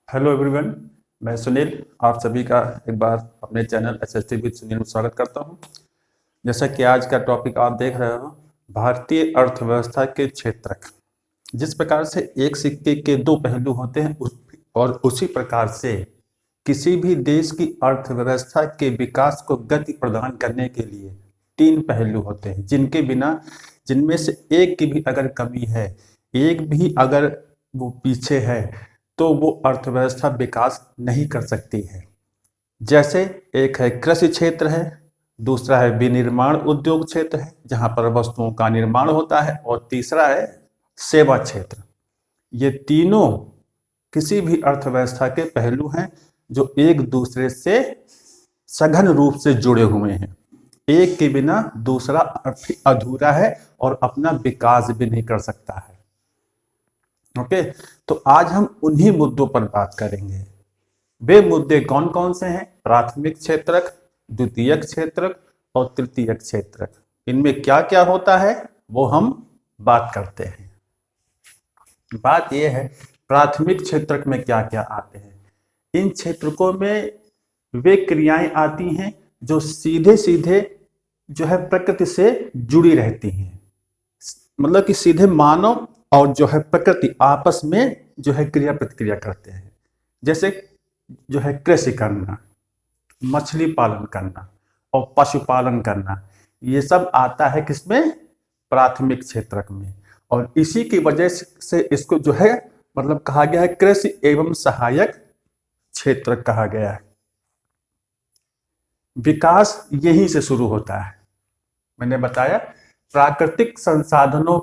Hello everyone. मैं सुनील आप सभी का एक बार अपने चैनल एसएसटी विद सुनील में स्वागत करता हूं। जैसा कि आज का टॉपिक आप देख रहे हो, भारतीय अर्थव्यवस्था के क्षेत्रक। जिस प्रकार से एक सिक्के के दो पहलू होते हैं और उसी प्रकार से किसी भी देश की अर्थव्यवस्था के विकास को गति प्रदान करने के लिए तीन पहलू होते हैं, जिनके बिना जिनमें से एक की भी अगर कमी है, एक भी अगर वो पीछे है, तो वो अर्थव्यवस्था विकास नहीं कर सकती है। जैसे एक है कृषि क्षेत्र है, दूसरा है विनिर्माण उद्योग क्षेत्र है जहां पर वस्तुओं का निर्माण होता है, और तीसरा है सेवा क्षेत्र। ये तीनों किसी भी अर्थव्यवस्था के पहलू हैं जो एक दूसरे से सघन रूप से जुड़े हुए हैं। एक के बिना दूसरा अधूरा है और अपना विकास भी नहीं कर सकता है। ओके, तो आज हम उन्हीं मुद्दों पर बात करेंगे। वे मुद्दे कौन कौन से हैं? प्राथमिक क्षेत्रक, द्वितीयक क्षेत्रक और तृतीयक क्षेत्रक। इनमें क्या क्या होता है वो हम बात करते हैं। बात यह है, प्राथमिक क्षेत्रक में क्या क्या आते हैं। इन क्षेत्रकों में वे क्रियाएं आती हैं जो सीधे सीधे जो है प्रकृति से जुड़ी रहती हैं। मतलब कि सीधे मानव और जो है प्रकृति आपस में जो है क्रिया प्रतिक्रिया करते हैं। जैसे जो है कृषि करना, मछली पालन करना और पशुपालन करना, ये सब आता है किसमें? प्राथमिक क्षेत्रक में। और इसी की वजह से इसको जो है मतलब कहा गया है कृषि एवं सहायक क्षेत्र कहा गया है। विकास यहीं से शुरू होता है। मैंने बताया प्राकृतिक संसाधनों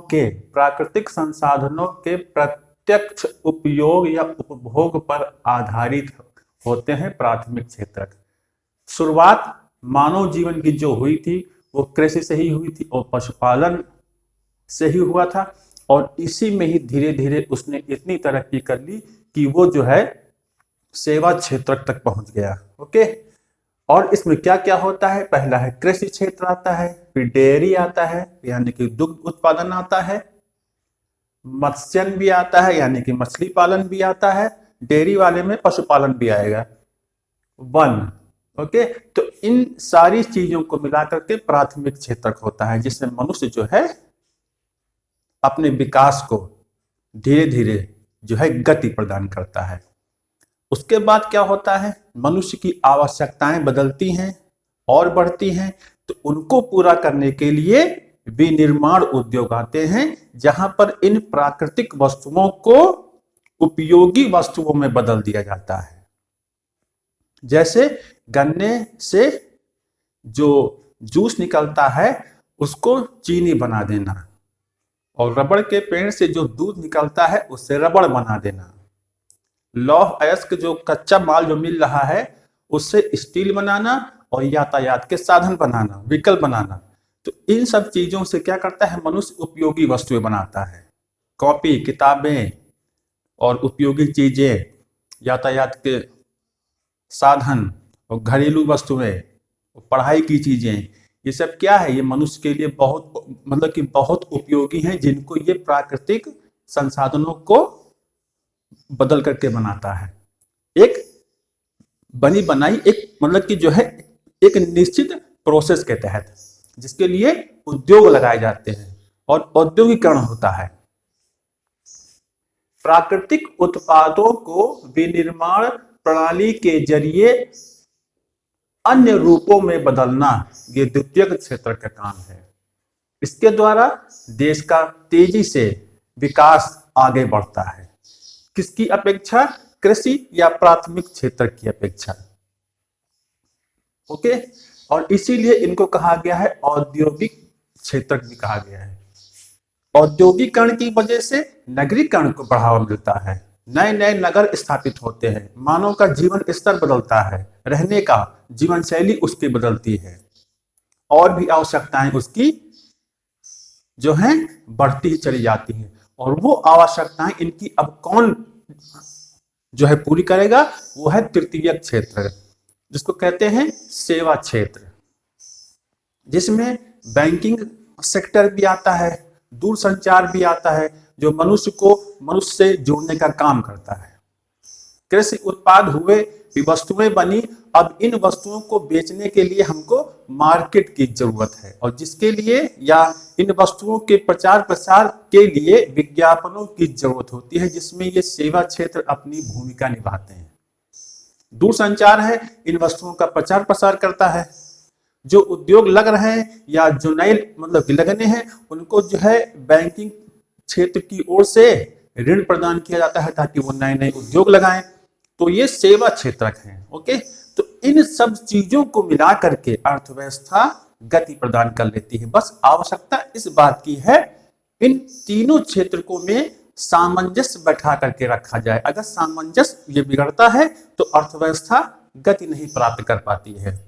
के प्रत्यक्ष उपयोग या उपभोग पर आधारित होते हैं प्राथमिक क्षेत्रक। शुरुआत मानव जीवन की जो हुई थी वो कृषि से ही हुई थी और पशुपालन से ही हुआ था, और इसी में ही धीरे धीरे उसने इतनी तरक्की कर ली कि वो जो है सेवा क्षेत्रक तक पहुंच गया। ओके, और इसमें क्या क्या होता है? पहला है कृषि क्षेत्र आता है, फिर डेयरी आता है यानी कि दुग्ध उत्पादन आता है, मत्स्यन भी आता है यानी कि मछली पालन भी आता है, डेयरी वाले में पशुपालन भी आएगा, वन। ओके, तो इन सारी चीजों को मिलाकर के प्राथमिक क्षेत्रक होता है, जिसमें मनुष्य जो है अपने विकास को धीरे धीरे जो है गति प्रदान करता है। उसके बाद क्या होता है? मनुष्य की आवश्यकताएं बदलती हैं और बढ़ती हैं, तो उनको पूरा करने के लिए विनिर्माण उद्योग आते हैं, जहां पर इन प्राकृतिक वस्तुओं को उपयोगी वस्तुओं में बदल दिया जाता है। जैसे गन्ने से जो जूस निकलता है उसको चीनी बना देना, और रबड़ के पेड़ से जो दूध निकलता है उससे रबड़ बना देना, लौह अयस्क जो कच्चा माल जो मिल रहा है उससे स्टील बनाना, और यातायात के साधन बनाना, व्हीकल बनाना। तो इन सब चीजों से क्या करता है? मनुष्य उपयोगी वस्तुएं बनाता है, कॉपी किताबें और उपयोगी चीजें, यातायात के साधन और घरेलू वस्तुएं, पढ़ाई की चीजें। ये सब क्या है? ये मनुष्य के लिए बहुत मतलब कि बहुत उपयोगी हैं, जिनको ये प्राकृतिक संसाधनों को बदल करके बनाता है। एक बनी बनाई एक मतलब कि जो है एक निश्चित प्रोसेस के तहत, जिसके लिए उद्योग लगाए जाते हैं और औद्योगिकरण होता है। प्राकृतिक उत्पादों को विनिर्माण प्रणाली के जरिए अन्य रूपों में बदलना, ये द्वितीयक क्षेत्र का काम है। इसके द्वारा देश का तेजी से विकास आगे बढ़ता है। किसकी अपेक्षा? कृषि या प्राथमिक क्षेत्र की अपेक्षा। ओके, और इसीलिए इनको कहा गया है औद्योगिक क्षेत्र भी कहा गया है। औद्योगिकरण की वजह से नगरीकरण को बढ़ावा मिलता है, नए नए नगर स्थापित होते हैं, मानव का जीवन स्तर बदलता है, रहने का जीवन शैली उसकी बदलती है, और भी आवश्यकताएं उसकी जो है बढ़ती ही चली जाती हैं। और वो आवश्यकताएं इनकी अब कौन जो है पूरी करेगा? वो है तृतीयक क्षेत्र, जिसको कहते हैं सेवा क्षेत्र, जिसमें बैंकिंग सेक्टर भी आता है, दूरसंचार भी आता है, जो मनुष्य को मनुष्य से जोड़ने का काम करता है। कृषि उत्पाद हुए, वस्तुएं बनी, अब इन वस्तुओं को बेचने के लिए हमको मार्केट की जरूरत है, और जिसके लिए या इन वस्तुओं के प्रचार प्रसार के लिए विज्ञापनों की जरूरत होती है, जिसमें ये सेवा क्षेत्र अपनी भूमिका निभाते हैं। दूरसंचार है, इन वस्तुओं का प्रचार प्रसार करता है। जो उद्योग लग रहे हैं या जो नए मतलब लगने हैं, उनको जो है बैंकिंग क्षेत्र की ओर से ऋण प्रदान किया जाता है ताकि वो नए नए उद्योग लगाएं। तो ये सेवा क्षेत्रक है। ओके, तो इन सब चीजों को मिला करके अर्थव्यवस्था गति प्रदान कर लेती है। बस आवश्यकता इस बात की है इन तीनों क्षेत्रों में सामंजस्य बैठा करके रखा जाए। अगर सामंजस्य ये बिगड़ता है तो अर्थव्यवस्था गति नहीं प्राप्त कर पाती है।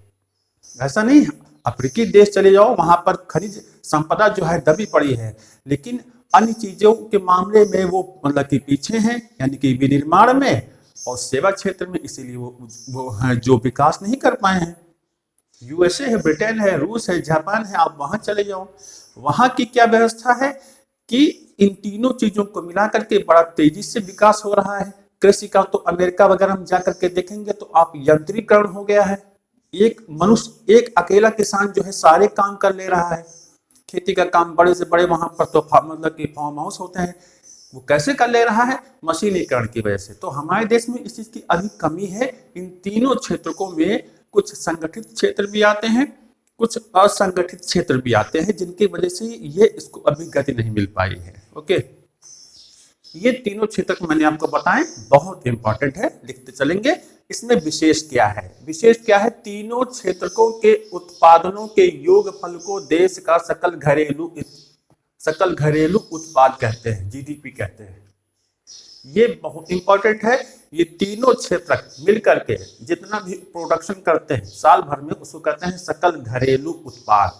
ऐसा नहीं, अफ्रीकी देश चले जाओ, वहां पर खनिज संपदा जो है दबी पड़ी है, लेकिन अन्य चीजों के मामले में वो मतलब कि पीछे हैं, यानी कि विनिर्माण में और सेवा क्षेत्र में, इसीलिए वो जो विकास नहीं कर पाए हैं। यूएसए है, ब्रिटेन है, रूस है, जापान है, आप वहां चले जाओ, वहां की क्या व्यवस्था है कि इन तीनों चीजों को मिला करके बड़ा तेजी से विकास हो रहा है। कृषि का तो अमेरिका वगैरह हम जाकर के देखेंगे तो आप यंत्रीकरण हो गया है। एक मनुष्य, एक अकेला किसान जो है सारे काम कर ले रहा है। खेती का काम बड़े से बड़े वहां पर तो मतलब कि फार्म हाउस होते हैं, वो कैसे कर ले रहा है? मशीनीकरण की वजह से। तो हमारे देश में इस चीज की अभी कमी है। इन तीनों क्षेत्रों में कुछ संगठित क्षेत्र भी आते हैं, कुछ असंगठित क्षेत्र भी आते हैं, जिनकी वजह से ये इसको अभी गति नहीं मिल पाई है। ओके, ये तीनों क्षेत्र मैंने आपको बताए, बहुत इंपॉर्टेंट है, लिखते चलेंगे। इसमें विशेष क्या है? विशेष क्या है? तीनों क्षेत्रों के उत्पादनों के योगफल को देश का सकल घरेलू उत्पाद कहते हैं, जीडीपी कहते हैं। ये बहुत इंपॉर्टेंट है। ये तीनों क्षेत्र मिलकर के जितना भी प्रोडक्शन करते हैं साल भर में, उसको कहते हैं सकल घरेलू उत्पाद।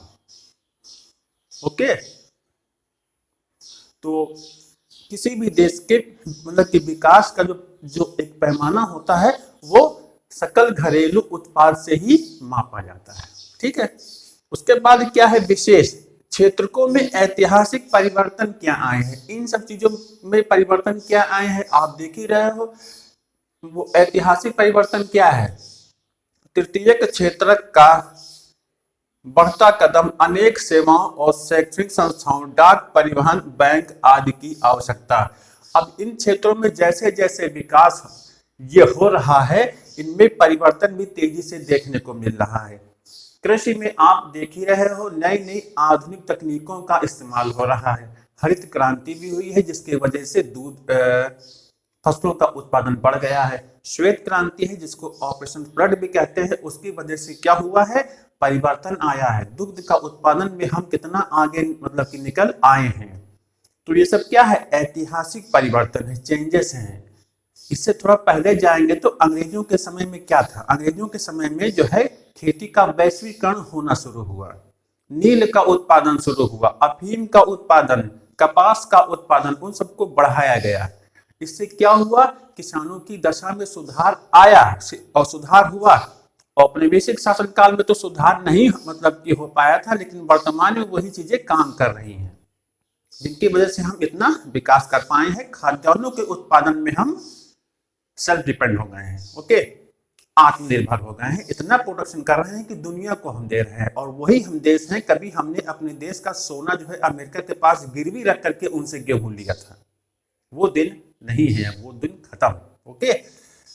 ओके, तो किसी भी देश के मतलब कि विकास का जो एक पैमाना होता है वो सकल घरेलू उत्पाद से ही मापा जाता है। ठीक है, उसके बाद क्या है? विशेष क्षेत्रों में ऐतिहासिक परिवर्तन क्या आए हैं? इन सब चीजों में परिवर्तन क्या आए हैं आप देख ही रहे हो। वो ऐतिहासिक परिवर्तन क्या है? तृतीयक क्षेत्र का बढ़ता कदम, अनेक सेवाओं और शैक्षणिक संस्थाओं, डाक, परिवहन, बैंक आदि की आवश्यकता। अब इन क्षेत्रों में जैसे जैसे विकास ये हो रहा है, इनमें परिवर्तन भी तेजी से देखने को मिल रहा है। कृषि में आप देख ही रहे हो, नई नई आधुनिक तकनीकों का इस्तेमाल हो रहा है। हरित क्रांति भी हुई है, जिसकी वजह से फसलों का उत्पादन बढ़ गया है। श्वेत क्रांति है, जिसको ऑपरेशन फ्लड भी कहते हैं, उसकी वजह से क्या हुआ है? परिवर्तन आया है। दुग्ध का उत्पादन में हम कितना आगे मतलब कि निकल आए हैं। तो ये सब क्या है? ऐतिहासिक परिवर्तन है, चेंजेस हैं। इससे थोड़ा पहले जाएंगे तो अंग्रेजों के समय में क्या था? अंग्रेजों के समय में जो है खेती का वैश्वीकरण होना शुरू हुआ, नील का उत्पादन शुरू हुआ, अफीम का उत्पादन, कपास का उत्पादन, उन सबको बढ़ाया गया। इससे क्या हुआ? किसानों की दशा में सुधार आया और सुधार हुआ। औपनिवेशिक शासन काल में तो सुधार नहीं मतलब कि हो पाया था, लेकिन वर्तमान में वही चीजें काम कर रही हैं, जिनकी वजह से हम इतना विकास कर पाए हैं। खाद्यान्नों के उत्पादन में हम सेल्फ डिपेंड हो गए हैं। ओके, आत्मनिर्भर हो गए हैं, इतना प्रोडक्शन कर रहे हैं कि दुनिया को हम दे रहे हैं। और वही हम देश हैं, कभी हमने अपने देश का सोना जो है अमेरिका के पास गिरवी रख करके उनसे गेहूं लिया था। वो दिन नहीं है, वो दिन खत्म। ओके,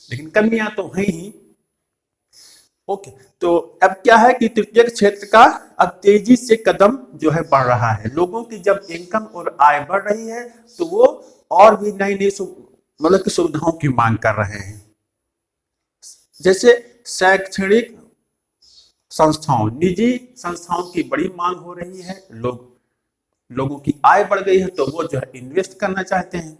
लेकिन कमियां तो हैं ही। ओके, तो अब क्या है कि तृतीय क्षेत्र का अब तेजी से कदम जो है बढ़ रहा है। लोगों की जब इनकम और आय बढ़ रही है तो वो और भी नई नई मतलब कि सुविधाओं की मांग कर रहे हैं। जैसे शैक्षणिक संस्थाओं, निजी संस्थाओं की बड़ी मांग हो रही है। लोगों की आय बढ़ गई है तो वो जो है इन्वेस्ट करना चाहते हैं।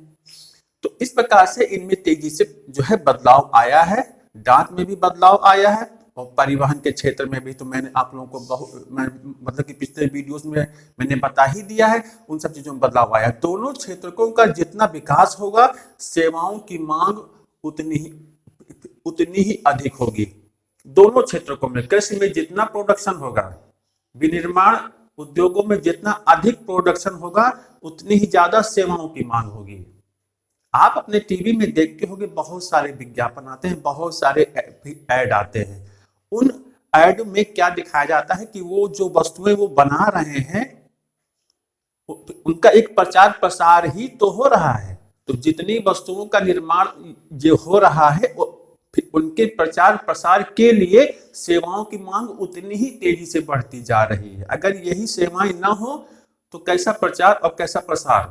तो इस प्रकार से इनमें तेजी से जो है बदलाव आया है। डाक में भी बदलाव आया है और परिवहन के क्षेत्र में भी। तो मैंने आप लोगों को मतलब कि पिछले वीडियोस में मैंने बता ही दिया है, उन सब चीजों में बदलाव आया। दोनों क्षेत्रों का जितना विकास होगा, सेवाओं की मांग उतनी ही अधिक होगी। दोनों क्षेत्रों में, कृषि में जितना प्रोडक्शन होगा, विनिर्माण उद्योगों में जितना अधिक प्रोडक्शन होगा, उतनी ही ज्यादा सेवाओं की मांग होगी। आप अपने टीवी में देखते होंगे बहुत सारे विज्ञापन आते हैं, बहुत सारे ऐड आते हैं। उन ऐड में क्या दिखाया जाता है कि वो जो वस्तुएं वो बना रहे हैं उनका एक प्रचार प्रसार ही तो हो रहा है। तो जितनी वस्तुओं का निर्माण जो हो रहा है फिर उनके प्रचार प्रसार के लिए सेवाओं की मांग उतनी ही तेजी से बढ़ती जा रही है। अगर यही सेवाएं ना हो तो कैसा प्रचार और कैसा प्रसार।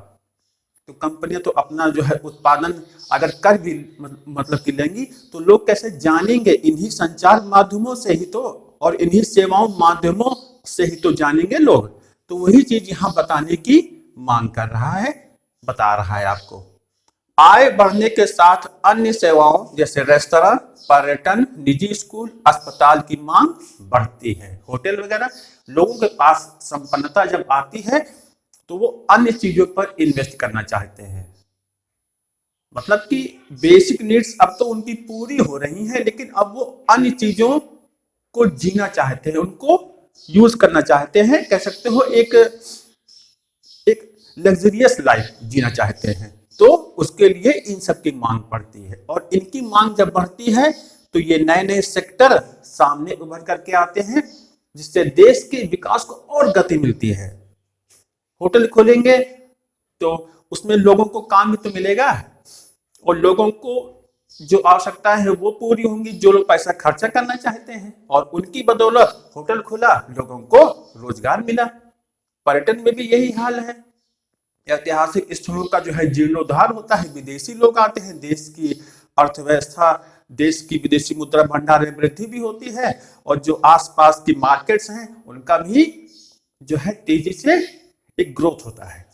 तो कंपनियां तो अपना जो है उत्पादन अगर कर भी मतलब कि लेंगी तो लोग कैसे जानेंगे? इन्हीं संचार माध्यमों से ही तो, और इन्हीं सेवाओं माध्यमों से ही तो जानेंगे लोग। तो वही चीज यहाँ बताने की मांग कर रहा है, बता रहा है आपको। आय बढ़ने के साथ अन्य सेवाओं जैसे रेस्तरां, पर्यटन, निजी स्कूल, अस्पताल की मांग बढ़ती है। होटल वगैरह, लोगों के पास संपन्नता जब आती है तो वो अन्य चीजों पर इन्वेस्ट करना चाहते हैं। मतलब कि बेसिक नीड्स अब तो उनकी पूरी हो रही हैं, लेकिन अब वो अन्य चीजों को जीना चाहते हैं, उनको यूज करना चाहते हैं। कह सकते हो एक लग्जरियस लाइफ जीना चाहते हैं। तो उसके लिए इन सब की मांग बढ़ती है, और इनकी मांग जब बढ़ती है तो ये नए नए सेक्टर सामने उभर करके आते हैं, जिससे देश के विकास को और गति मिलती है। होटल खोलेंगे तो उसमें लोगों को काम भी तो मिलेगा, और लोगों को जो आवश्यकता है वो पूरी होंगी, जो लोग पैसा खर्चा करना चाहते हैं, और उनकी बदौलत होटल खुला, लोगों को रोजगार मिला। पर्यटन में भी यही हाल है। ऐतिहासिक स्थलों का जो है जीर्णोद्धार होता है, विदेशी लोग आते हैं, देश की अर्थव्यवस्था, देश की विदेशी मुद्रा भंडार में वृद्धि भी होती है, और जो आसपास की मार्केट्स हैं उनका भी जो है तेजी से एक ग्रोथ होता है।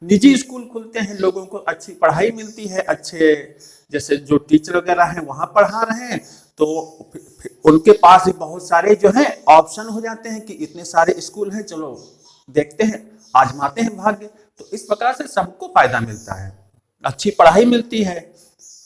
निजी स्कूल खुलते हैं, लोगों को अच्छी पढ़ाई मिलती है, अच्छे जैसे जो टीचर वगैरह हैं वहां पढ़ा रहे हैं, तो उनके पास भी बहुत सारे जो है ऑप्शन हो जाते हैं कि इतने सारे स्कूल हैं, चलो देखते हैं, आजमाते हैं भाग्य। तो इस प्रकार से सबको फायदा मिलता है, अच्छी पढ़ाई मिलती है,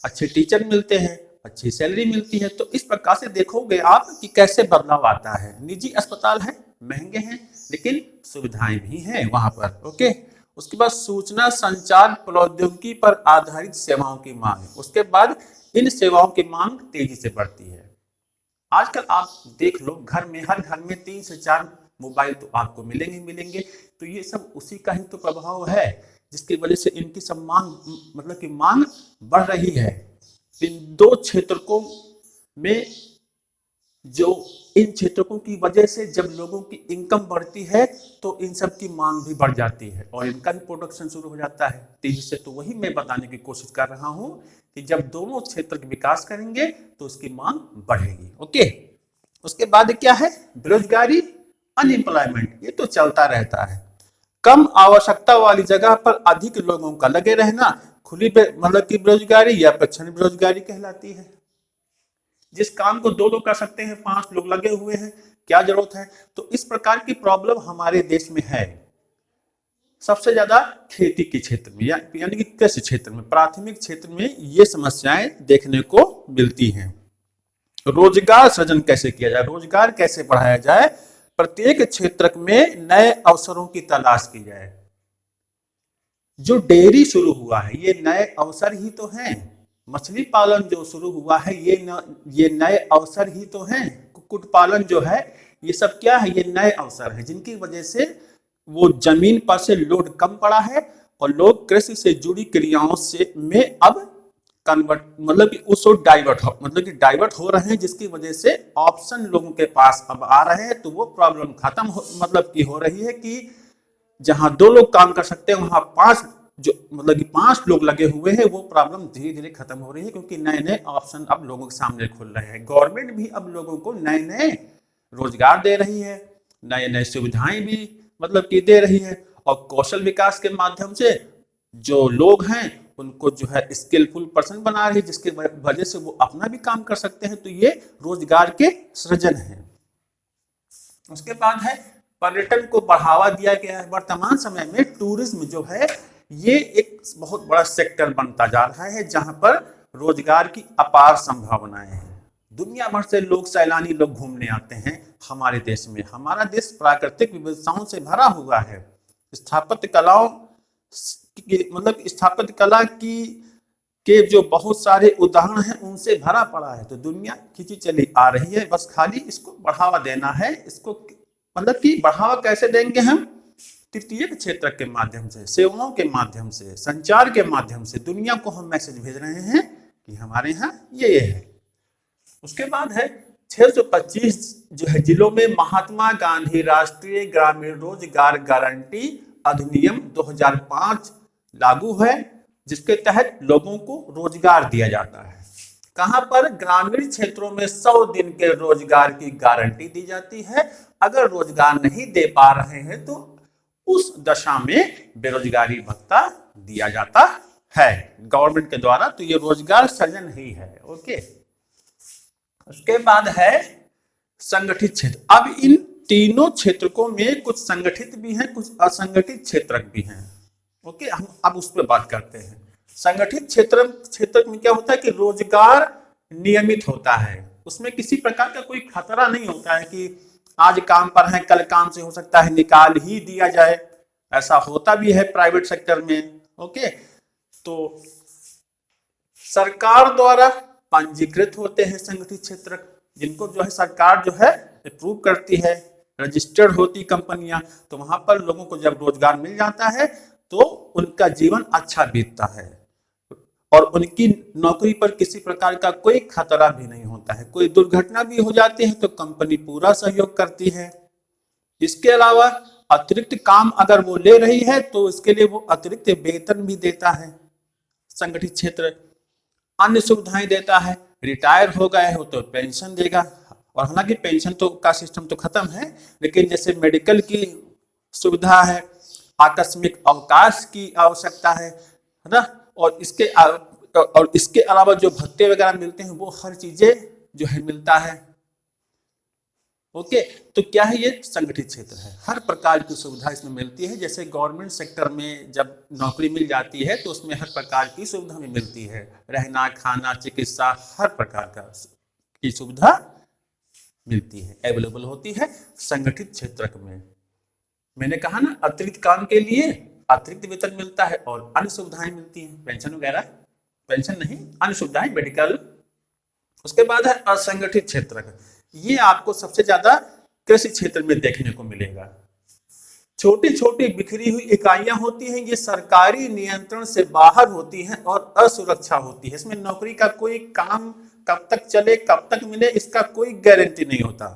अच्छे टीचर मिलते हैं, अच्छी सैलरी मिलती है। तो इस प्रकार से देखोगे आप कि कैसे बदलाव आता है। निजी अस्पताल है, महंगे हैं, लेकिन सुविधाएं भी हैं वहां पर। ओके, उसके बाद सूचना संचार प्रौद्योगिकी पर आधारित सेवाओं की मांग, उसके बाद इन सेवाओं की मांग तेजी से बढ़ती है। आजकल आप देख लो, घर में हर घर में 3 से 4 मोबाइल तो आपको मिलेंगे मिलेंगे। तो ये सब उसी का ही तो प्रभाव है, जिसकी वजह से इनकी सब मांग मतलब कि मांग बढ़ रही है। इन दो क्षेत्रों में, जो इन क्षेत्रों की वजह से जब लोगों की इनकम बढ़ती है तो इन सब की मांग भी बढ़ जाती है, और इनका भी प्रोडक्शन शुरू हो जाता है तेजी से। तो वही मैं बताने की कोशिश कर रहा हूं कि जब दोनों क्षेत्र का विकास करेंगे तो उसकी मांग बढ़ेगी। ओके, उसके बाद क्या है? बेरोजगारी, अनएम्प्लॉयमेंट, ये तो चलता रहता है। कम आवश्यकता वाली जगह पर अधिक लोगों का लगे रहना खुली मतलब की बेरोजगारी या प्रच्छन्न बेरोजगारी कहलाती है। जिस काम को 2 लोग कर सकते हैं, 5 लोग लगे हुए हैं, क्या जरूरत है? तो इस प्रकार की प्रॉब्लम हमारे देश में है, सबसे ज्यादा खेती के क्षेत्र में यानी कि कृषि क्षेत्र में, प्राथमिक क्षेत्र में ये समस्याएं देखने को मिलती हैं। रोजगार सृजन कैसे किया जाए, रोजगार कैसे बढ़ाया जाए, प्रत्येक क्षेत्र में नए अवसरों की तलाश की जाए। जो डेयरी शुरू हुआ है ये नए अवसर ही तो हैं। मछली पालन जो शुरू हुआ है ये नए अवसर ही तो हैं। कुक्कुट पालन जो है ये सब क्या है? ये नए अवसर है, जिनकी वजह से वो जमीन पर से लोड कम पड़ा है, और लोग कृषि से जुड़ी क्रियाओं से में अब कन्वर्ट मतलब कि उसको डाइवर्ट हो रहे हैं, जिसकी वजह से ऑप्शन लोगों के पास अब आ रहे हैं। तो वो प्रॉब्लम खत्म मतलब की हो रही है कि जहां 2 लोग काम कर सकते हैं वहां 5 जो मतलब कि 5 लोग लगे हुए हैं, वो प्रॉब्लम धीरे धीरे खत्म हो रही है, क्योंकि नए नए ऑप्शन अब लोगों के सामने खुल रहे हैं। गवर्नमेंट भी अब लोगों को नए नए रोजगार दे रही है, नए नए सुविधाएं भी मतलब कि दे रही है, और कौशल विकास के माध्यम से जो लोग हैं उनको जो है स्किलफुल पर्सन बना रही है, जिसके वजह से वो अपना भी काम कर सकते हैं। तो ये रोजगार के सृजन है। उसके बाद है पर्यटन को बढ़ावा दिया गया है। वर्तमान समय में टूरिज्म जो है ये एक बहुत बड़ा सेक्टर बनता जा रहा है, जहां पर रोजगार की अपार संभावनाएं हैं। दुनिया भर से लोग, सैलानी लोग घूमने आते हैं हमारे देश में। हमारा देश प्राकृतिक विविधताओं से भरा हुआ है। स्थापत्य कलाओं मतलब स्थापत्य कला की के जो बहुत सारे उदाहरण हैं उनसे भरा पड़ा है। तो दुनिया खींची चली आ रही है, बस खाली इसको बढ़ावा देना है। इसको मतलब कि बढ़ावा कैसे देंगे हम? तृतीयक क्षेत्र के माध्यम से, सेवाओं के माध्यम से, संचार के माध्यम से दुनिया को हम मैसेज भेज रहे हैं कि हमारे यहाँ ये है। उसके बाद है 625 जो है जिलों में महात्मा गांधी राष्ट्रीय ग्रामीण रोजगार गारंटी अधिनियम 2005 लागू है, जिसके तहत लोगों को रोजगार दिया जाता है। कहां पर? ग्रामीण क्षेत्रों में 100 दिन के रोजगार की गारंटी दी जाती है। अगर रोजगार नहीं दे पा रहे हैं तो उस दशा में बेरोजगारी भत्ता दिया जाता है गवर्नमेंट के द्वारा। तो ये रोजगार सृजन ही है। ओके, उसके बाद है संगठित क्षेत्र। अब इन तीनों क्षेत्रकों में कुछ संगठित भी हैं, कुछ असंगठित क्षेत्र भी हैं। ओके, हम अब उस पर बात करते हैं। संगठित क्षेत्र में क्या होता है कि रोजगार नियमित होता है, उसमें किसी प्रकार का कोई खतरा नहीं होता है कि आज काम पर है कल काम से हो सकता है निकाल ही दिया जाए। ऐसा होता भी है प्राइवेट सेक्टर में। ओके, तो सरकार द्वारा पंजीकृत होते हैं संगठित क्षेत्र, जिनको जो है सरकार जो है अप्रूव करती है, रजिस्टर्ड होती कंपनियां। तो वहां पर लोगों को जब रोजगार मिल जाता है तो उनका जीवन अच्छा बीतता है और उनकी नौकरी पर किसी प्रकार का कोई खतरा भी नहीं होता है। कोई दुर्घटना भी हो जाती है तो कंपनी पूरा सहयोग करती है। इसके अलावा अतिरिक्त काम अगर वो ले रही है तो इसके लिए वो अतिरिक्त वेतन भी देता है संगठित क्षेत्र। अन्य सुविधाएं देता है, रिटायर हो गए हो तो पेंशन देगा। और हालांकि पेंशन तो का सिस्टम तो खत्म है, लेकिन जैसे मेडिकल की सुविधा है, आकस्मिक अवकाश की आवश्यकता है ना, और इसके अलावा जो भत्ते वगैरह मिलते हैं वो हर चीजें जो है मिलता है। ओके, तो क्या है? ये संगठित क्षेत्र है। हर प्रकार की सुविधा इसमें मिलती है। जैसे गवर्नमेंट सेक्टर में जब नौकरी मिल जाती है तो उसमें हर प्रकार की सुविधा भी मिलती है, रहना, खाना, चिकित्सा, हर प्रकार की सुविधा मिलती है, अवेलेबल होती है संगठित क्षेत्र में। मैंने कहा ना, अतिरिक्त काम के लिए अतिरिक्त वेतन मिलता है और अन्य सुविधाएं मिलती हैं, पेंशन वगैरह, पेंशन नहीं, अन्य सुविधाएं, मेडिकल। उसके बाद है असंगठित क्षेत्र। ये आपको सबसे ज्यादा कृषि क्षेत्र में देखने को मिलेगा। छोटी छोटी बिखरी हुई इकाइयां होती हैं, ये सरकारी नियंत्रण से बाहर होती हैं और असुरक्षा होती है। इसमें नौकरी का कोई काम कब तक चले, कब तक मिले, इसका कोई गारंटी नहीं होता।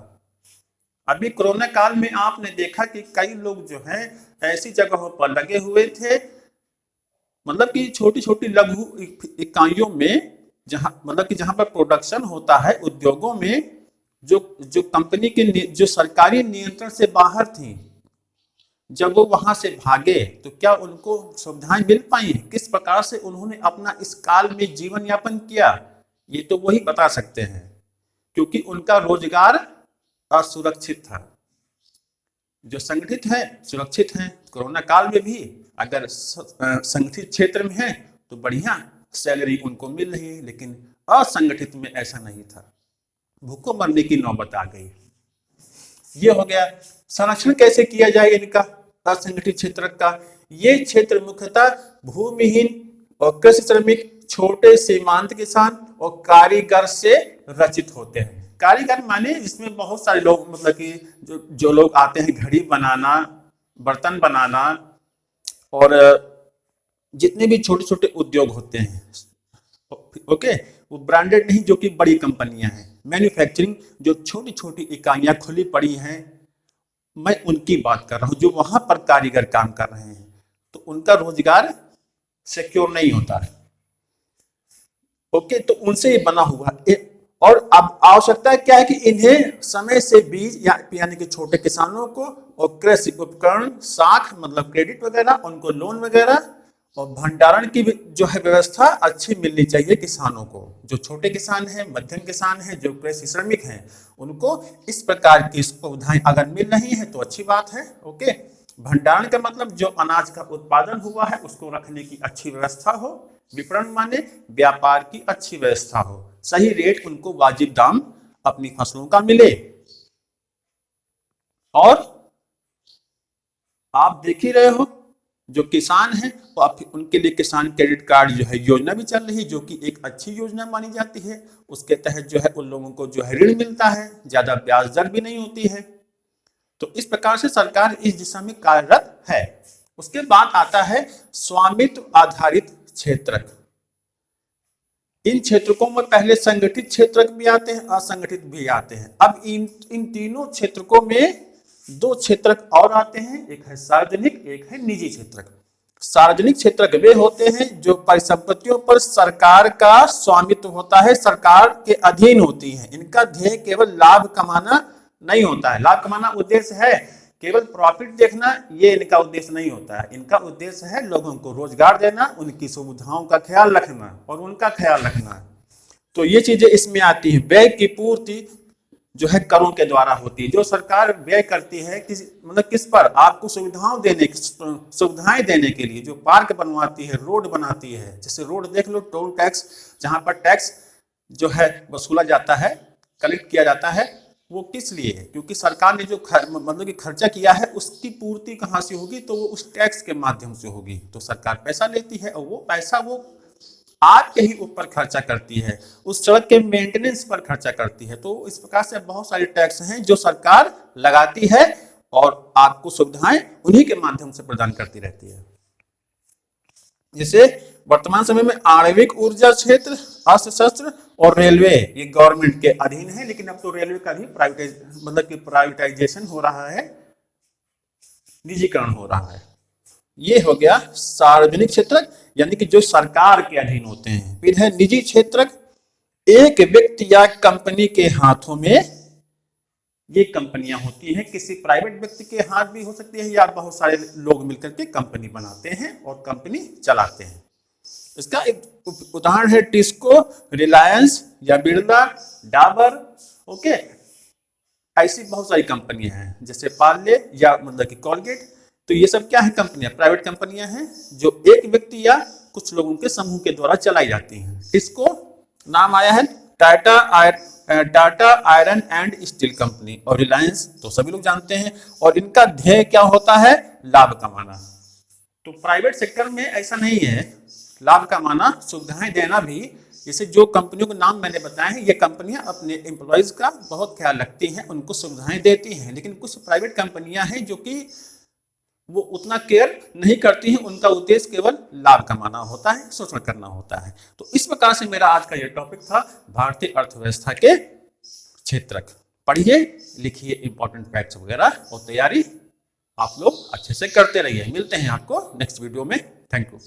अभी कोरोना काल में आपने देखा कि कई लोग जो हैं ऐसी जगहों पर लगे हुए थे, मतलब कि छोटी छोटी लघु इकाइयों में, जहां पर प्रोडक्शन होता है, उद्योगों में, जो कंपनी के जो सरकारी नियंत्रण से बाहर थी, जब वो वहां से भागे तो क्या उनको सुविधाएं मिल पाई? किस प्रकार से उन्होंने अपना इस काल में जीवन यापन किया, ये तो वही बता सकते हैं, क्योंकि उनका रोजगार असुरक्षित था। जो संगठित है सुरक्षित हैं। कोरोना काल में भी अगर संगठित क्षेत्र में है तो बढ़िया सैलरी उनको मिल रही है, लेकिन असंगठित में ऐसा नहीं था, भूखों मरने की नौबत आ गई। ये हो गया। संरक्षण कैसे किया जाए इनका, असंगठित क्षेत्र का? ये क्षेत्र मुख्यतः भूमिहीन और कृषि श्रमिक, छोटे सीमांत किसान और कारीगर से रचित होते हैं। कारीगर माने इसमें बहुत सारे लोग, मतलब कि जो लोग आते हैं घड़ी बनाना, बर्तन बनाना, और जितने भी छोटे छोटे उद्योग होते हैं, ओके, वो ब्रांडेड नहीं, जो कि बड़ी कंपनियां हैं, मैन्युफैक्चरिंग, जो छोटी छोटी इकाइयां खुली पड़ी हैं, मैं उनकी बात कर रहा हूं, जो वहां पर कारीगर काम कर रहे हैं, तो उनका रोजगार सिक्योर नहीं होता है। ओके, तो उनसे ये बना हुआ है। और अब आवश्यकता क्या है कि इन्हें समय से बीज यानी कि छोटे किसानों को, और कृषि उपकरण, साख मतलब क्रेडिट वगैरह, उनको लोन वगैरह, और भंडारण की जो है व्यवस्था अच्छी मिलनी चाहिए किसानों को। जो छोटे किसान हैं, मध्यम किसान हैं, जो कृषि श्रमिक हैं, उनको इस प्रकार की सुविधाएं अगर मिल रही हैं तो अच्छी बात है। ओके, भंडारण का मतलब जो अनाज का उत्पादन हुआ है उसको रखने की अच्छी व्यवस्था हो। विपणन माने व्यापार की अच्छी व्यवस्था हो, सही रेट, उनको वाजिब दाम अपनी फसलों का मिले। और आप देख ही रहे हो, जो किसान हैं तो आप उनके लिए किसान क्रेडिट कार्ड जो है योजना भी चल रही है, जो कि एक अच्छी योजना मानी जाती है। उसके तहत जो है उन लोगों को जो है ऋण मिलता है, ज्यादा ब्याज दर भी नहीं होती है। तो इस प्रकार से सरकार इस दिशा में कार्यरत है। उसके बाद आता है स्वामित्व आधारित क्षेत्रक। इन क्षेत्रकों में पहले संगठित क्षेत्रक भी आते हैं, असंगठित भी आते हैं। अब इन तीनों क्षेत्रकों में दो क्षेत्रक और आते हैं, एक है सार्वजनिक, एक है निजी क्षेत्रक। सार्वजनिक क्षेत्रक वे होते हैं जो परिसंपत्तियों पर सरकार का स्वामित्व होता है, सरकार के अधीन होती है। इनका ध्येय केवल लाभ कमाना नहीं होता है, लाभ कमाना उद्देश्य है, केवल प्रॉफिट देखना ये इनका उद्देश्य नहीं होता है। इनका उद्देश्य है लोगों को रोजगार देना, उनकी सुविधाओं का ख्याल रखना और उनका ख्याल रखना। तो ये चीजें इसमें आती है। व्यय की पूर्ति जो है करों के द्वारा होती है। जो सरकार व्यय करती है किस पर, आपको सुविधाएं देने के लिए, जो पार्क बनवाती है, रोड बनाती है। जैसे रोड देख लो, टोल टैक्स, जहां पर टैक्स जो है वसूला जाता है, कलेक्ट किया जाता है, वो किस लिए है? क्योंकि सरकार ने जो खर्चा किया है उसकी पूर्ति कहाँ से होगी? तो वो उस टैक्स के माध्यम से होगी। तो सरकार पैसा लेती है और वो पैसा वो आपके ही ऊपर खर्चा करती है, उस सड़क के मेंटेनेंस पर खर्चा करती है। तो इस प्रकार से बहुत सारे टैक्स हैं जो सरकार लगाती है और आपको सुविधाएं उन्हीं के माध्यम से प्रदान करती रहती है। जैसे वर्तमान समय में आणविक ऊर्जा क्षेत्र, अस्त्र शस्त्र और रेलवे ये गवर्नमेंट के अधीन है, लेकिन अब तो रेलवे का भी प्राइवेटाइजेशन हो रहा है, निजीकरण हो रहा है। ये हो गया सार्वजनिक क्षेत्रक, यानी कि जो सरकार के अधीन होते हैं। फिर है निजी क्षेत्रक। एक व्यक्ति या कंपनी के हाथों में ये कंपनियां होती हैं, किसी प्राइवेट व्यक्ति के हाथ भी हो सकती है या बहुत सारे लोग मिलकर के कंपनी बनाते हैं और कंपनी चलाते हैं। इसका एक उदाहरण है टिस्को, रिलायंस या बिरला, डाबर। ओके, ऐसी बहुत सारी कंपनियां हैं, जैसे पार्ले या कि कॉलगेट। तो ये सब क्या है? कंपनियां, प्राइवेट कंपनियां हैं जो एक व्यक्ति या कुछ लोगों के समूह के द्वारा चलाई जाती हैं। टिस्को नाम आया है Tata iron and steel company, और रिलायंस तो सभी लोग जानते हैं। और इनका ध्येय क्या होता है? लाभ कमाना। तो प्राइवेट सेक्टर में ऐसा नहीं है, लाभ कमाना, सुविधाएं देना भी। जैसे जो कंपनियों के नाम मैंने बताए हैं, ये कंपनियां अपने एम्प्लॉयज का बहुत ख्याल रखती हैं, उनको सुविधाएं देती हैं। लेकिन कुछ प्राइवेट कंपनियां हैं जो कि वो उतना केयर नहीं करती हैं, उनका उद्देश्य केवल लाभ कमाना होता है, शोषण करना होता है। तो इस प्रकार से मेरा आज का यह टॉपिक था भारतीय अर्थव्यवस्था के क्षेत्रक। पढ़िए, लिखिए इंपॉर्टेंट फैक्ट्स वगैरह, और तैयारी आप लोग अच्छे से करते रहिए। मिलते हैं आपको नेक्स्ट वीडियो में। Thank you.